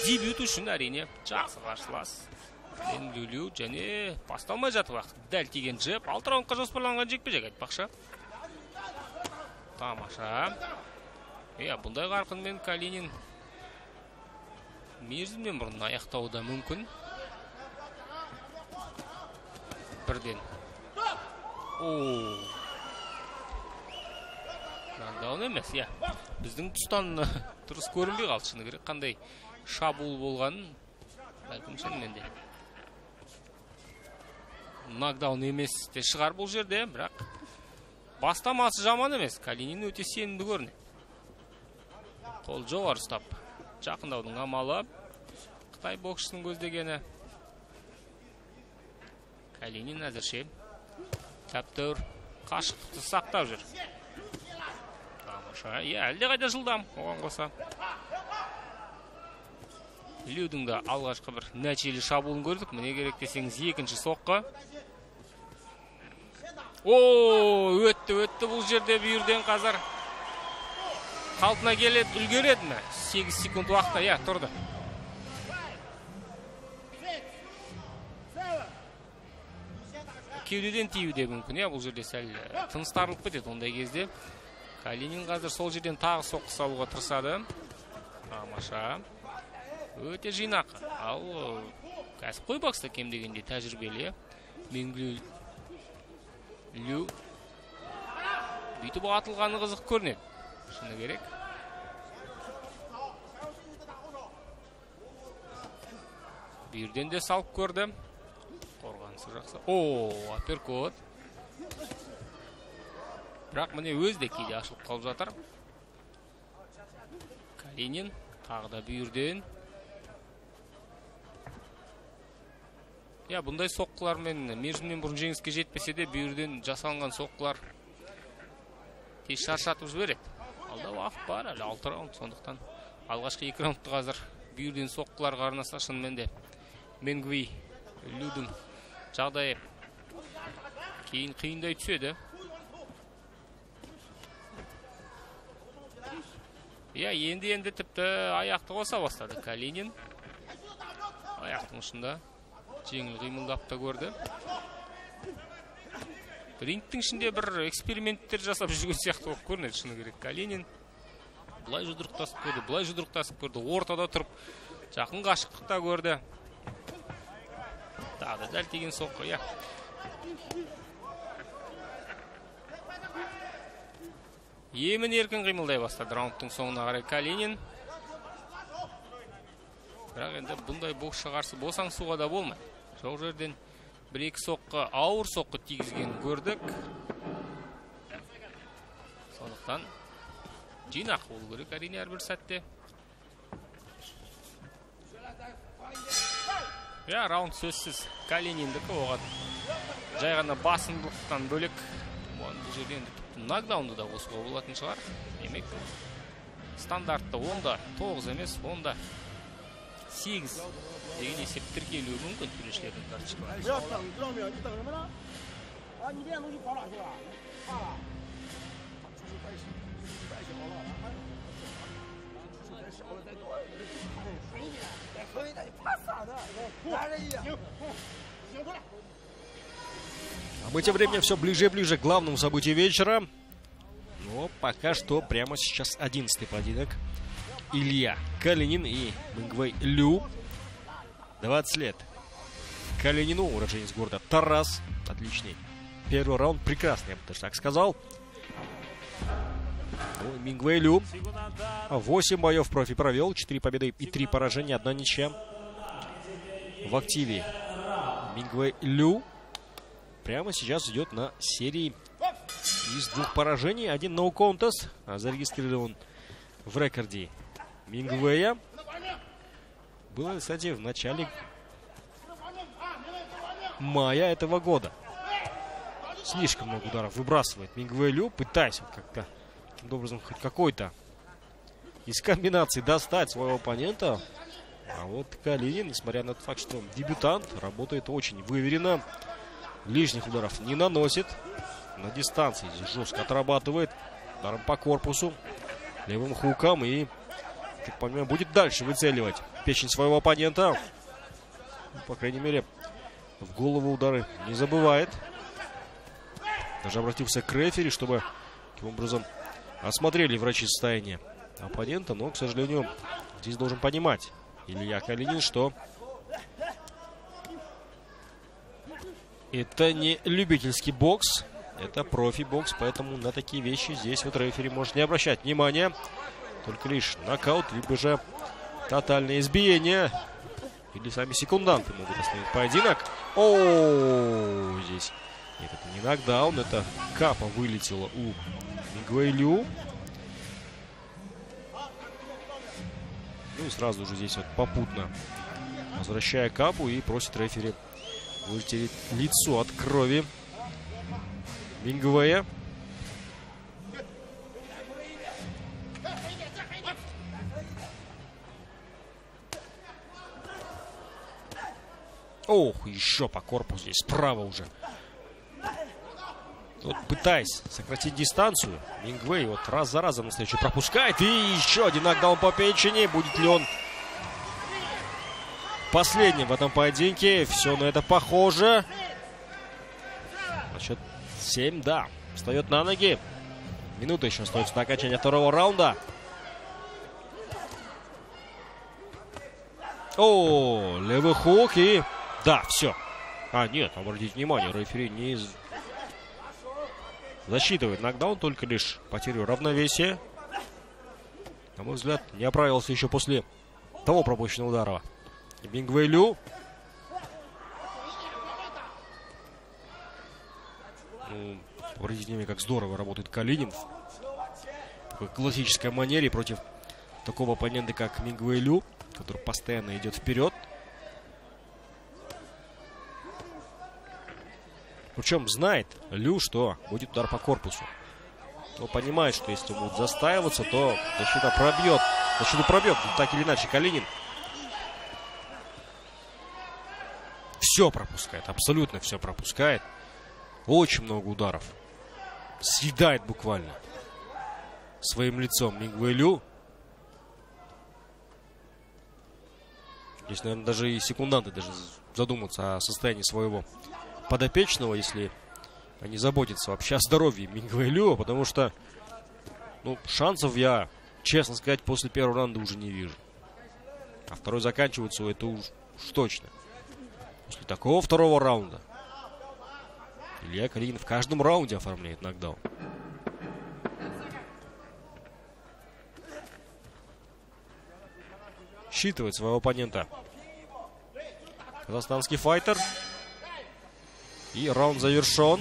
дебют үшін әрине жақсы қарсылас. Люлю және басталмай жатып уақыт дәл тиген жеп. 6 раундқа жоспарланған жекпе-жек айтпақшы. Тамаша. Бұндай қарқынмен Калинин мерзімнен бұрын аяқтауы да мүмкін. Бірден. Нокдаун емес, біздің тұстан тұрыс көрінбей қалды шыны керек. Қандай шабуыл болғанын бәлкім шынымен де. Нокдаун емес те шығар бұл жерде, бірақ бастамасы жаман емес. Калинин өте сенімді көрінеді. Қол жоғары ұстап жақындаудың амалы. Қытай боксшының көздегені. Калинин әзірше тәптәуір қашықтықты сақтап жүр. Тамаша. Әлде қайда жылдам оған қоса. Людің да алғашқы бір нәтижелі шабуылын көрдік. Міне керек десеңіз екінші соққы. Өтті бұл жерде бүйірден қазір. Қалпына келеді, үлгереді ме? 8 секунд уақытта, тұрды. Кеудеден тию де мүмкін, бұл жерде сәл тыныстарылып кетеді ондай кезде. Калинин қазір сол жерден тағы соққы салуға тырысады. Тамаша. Өте жинақы. Ал кәсіпқой бокста кем дегенде тәжірибелі. Мингвей Лю бүйтіп атылғаны қызық көрінеді. Шыны керек. Бүйірден де салып көрді. Қорғанысы жақсы. Апперкот. Бірақ міне өзде кейде ашылып қалып жатыр. Калинин тағы да бүйірден. Бұндай соққылармен мерзімнен бұрын жеңіске жетпесе де бүйірден жасалынған соққылар тез шаршатып жібереді. Алда уақыт бар, әлі 6 раунд, сондықтан алғашқы 2 раундты қазір бүйірден соққыларға арнаса шынымен де Мингвей Людің жағдайы кейін қиындай түседі. Енді тіпті аяқты қоса бастады Калинин. Аяқтың ұшында жеңіл қимылдап та көрді. Рингтің ішінде бір эксперименттер жасап жүрген сияқты болып көрінеді шыны керек. Калинин бұлай жұдырықтасып көрді, ортада тұрып жақын қашықтықта көрді. Тағы дәл тиген соққы, Емін еркін қимылдай бастады раундтың соңына қарай Калинин. Бірақ енді бұндай боксшы қарсы босаңсуға да болмайды. Жоқ жерден 1-2 соққы, ауыр соққы тигізген көрдік. Сондықтан жинақ болу керек әрине әрбір сәтте. Раунд сөзсіз Калининдікі, оған жай ғана басымдылықтан бөлек. Бұл жерден нокдаунды да қосуға болатын шығар. Демек, стандартта 10-да 9 емес, 10-да 8 деген есеп тіркелуі мүмкін төрешілердің карточкалары. А мы тем временем все ближе и ближе к главному событию вечера. Но пока что прямо сейчас 11-й поединок. Илья Калинин и Мингвей Лю. 20 лет. Калинину, уроженец города Тарас. Отличный первый раунд. Прекрасный, я бы даже так сказал. Мингвей Лю 8 боев профи провел. 4 победы и 3 поражения. 1 ничья. В активе Мингвей Лю прямо сейчас идет на серии из 2 поражений. 1 no contest. Зарегистрирован в рекорде Мингвея. Было, кстати, в начале мая этого года. Слишком много ударов выбрасывает Мингвей Лю, пытаясь как-то таким образом хоть какой-то из комбинаций достать своего оппонента. А вот Калинин, несмотря на тот факт, что он дебютант, работает очень выверенно. Лишних ударов не наносит. На дистанции жестко отрабатывает ударом по корпусу, левым хуком и как понимаю, будет дальше выцеливать печень своего оппонента. Ну, по крайней мере, в голову удары не забывает. Даже обратился к рефери, чтобы таким образом осмотрели врачи состояние оппонента. Но, к сожалению, здесь должен понимать Илья Калинин, что это не любительский бокс, это профи-бокс, поэтому на такие вещи здесь вот рефери может не обращать внимания. Только лишь нокаут, либо же тотальное избиение. Или сами секунданты могут остановить поединок. О, здесь нет, это не нокдаун, это капа вылетела у Мингвей Лю. Ну и сразу же здесь вот попутно возвращая капу и просит рефери вытереть лицо от крови Мингвея. Ох, еще по корпусу здесь справа уже. Вот пытаясь сократить дистанцию, Мингвей вот раз за разом навстречу пропускает. И еще один нокдаун по печени. Будет ли он последним в этом поединке? Все на это похоже. Насчет 7, да. Встает на ноги. Минута еще остается до окончания второго раунда. О, левый хук и... Да, все. А, нет, обратите внимание, рефери не засчитывает нокдаун, только лишь потерю равновесия. На мой взгляд, не оправился еще после того пропущенного удара. Мингвей Лю. Ну, обратите внимание, как здорово работает Калинин. В такой классической манере против такого оппонента, как Мингвей Лю, который постоянно идет вперед. Причем знает Лю, что будет удар по корпусу. Но понимает, что если будут застаиваться, то защита пробьет. Защиту пробьет, так или иначе, Калинин. Все пропускает, абсолютно все пропускает. Очень много ударов. Съедает буквально своим лицом Мингвей Лю. Здесь, наверное, даже и секунданты даже задумаются о состоянии своего подопечного, если они заботятся вообще о здоровье Мингвей Лю, потому что, ну, шансов я, честно сказать, после первого раунда уже не вижу. А второй заканчивается, это уж точно. После такого второго раунда Илья Калинин в каждом раунде оформляет нокдаун. Считывает своего оппонента казахстанский файтер. И раунд завершен.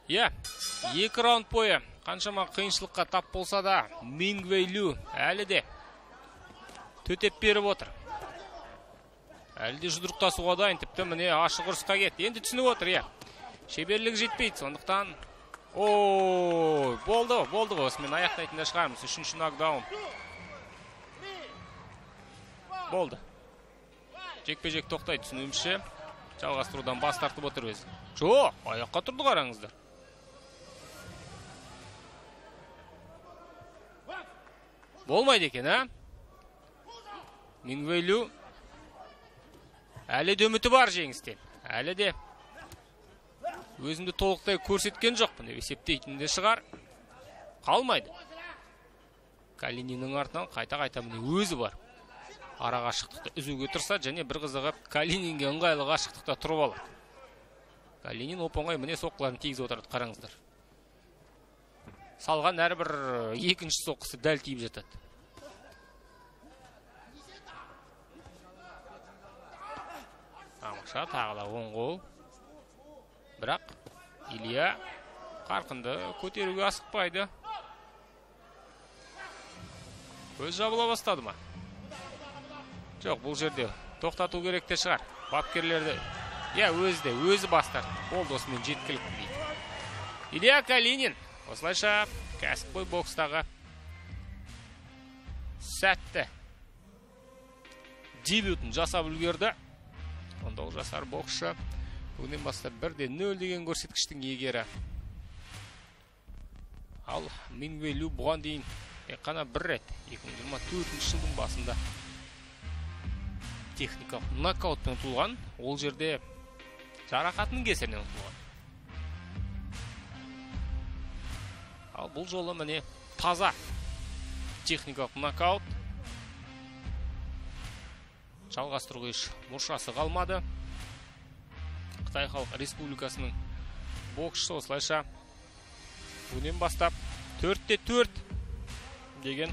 Иә, 2 раунд бойы қаншама қиыншылыққа тап болса да, Мингвей Лю әлі де төтеп беріп отыр. Әлі де жұдырықтасуға дайын, тіпті міне ашық ұрысқа кетті. Енді түсініп отыр, иә. Шеберлік жетпейді, сондықтан болды ғой. Осымен аяқтайтын да шығармыз. 3-ші нокдаун. Болды. Жекпе-жек тоқтайды, түсінуімше. Жалғастырудан бас тартып отыр өзі. Жоқ, аяққа тұрды, қараңыздар. Болмайды екен, а? Мингвей Лю әлі де үміті бар жеңістен. Әлі де өзімді толықтай көрсеткен жоқпын деп есептейтін де шығар. Қалмайды. Калининнің артынан қайта міне өзі бар. Ара қашықтықты үзуге тырысады және бір қызығы Калининге ыңғайлы қашықтықта тұрып алады. Калинин оп-оңай міне соққыларын тигізіп отырады, қараңыздар. Салған әрбір екінші соққысы дәл тиіп жатады. Тамаша, тағы да оң қол. Бірақ Илья қарқынды көтеруге асықпайды. Көз жабыла бастады ма? Жоқ, бұл жерде тоқтату керек те шығар. Бапкерлерді, өзі бастар. Болды, осымен жеткілікті дейді. Илья Калинин осылайша кәсіпқой бокстағы сәтті дебютін жасап үлгерді. 19 жасар боксшы бүгіннен бастап 1-0 деген көрсеткіштің иегері. Ал Мингвей Лю бұған дейін қана бір рет 2024 жылдың басында техникалық нокаутпен ұтылған. Ол жерде жарақатының кесірінен ұтылған. Ал бұл жолы міне таза техникалық нокаут. Жалғастыруға еш мұршасы қалмады. Қытай Халық Республикасының боксшысы осылайша бүгіннен бастап 4-4 деген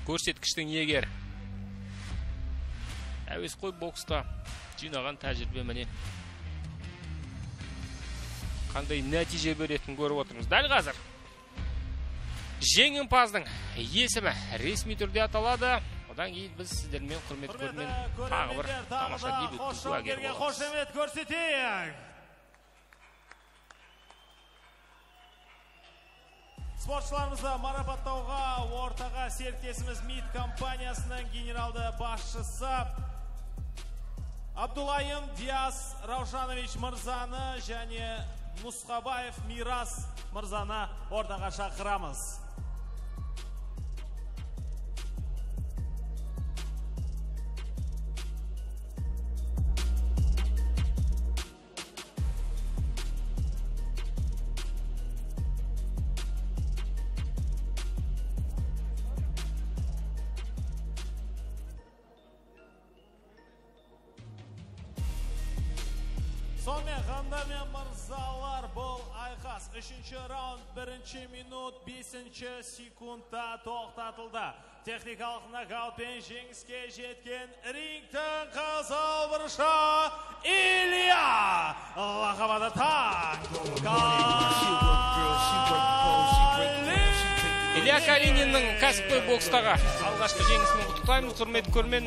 көрсеткіштің иегері. Әуесқой бокста жинаған тәжірибе міне қандай нәтиже беретінін көріп отырмыз. Дәл қазір жеңімпаздың есімі ресми түрде аталады. Одан кейін біз сіздермен құрмет көрмен тағы бір тамаша дебюттің куәгері боламыз. Қошемет көрсетейік. Спортшыларымызды марапаттауға ортаға серіктесіміз МИД компаниясының генералды басшысы Абдулайым Диас Раушанович мырзаны және Нұсқабаев Мирас мырзаны ортаға шақырамыз. Сонымен ғандар мен мырзалар, бұл айқас 3-ші раунд 1-ші минут 5-ші секундта тоқтатылды. Техникалық нокаутпен жеңіске жеткен рингтің қызыл бұрышы Илья лақабады Илья Калининнің кәсіпқой бокстағы алғашқы жеңісімен құттықтаймыз. Құрметті көрермен,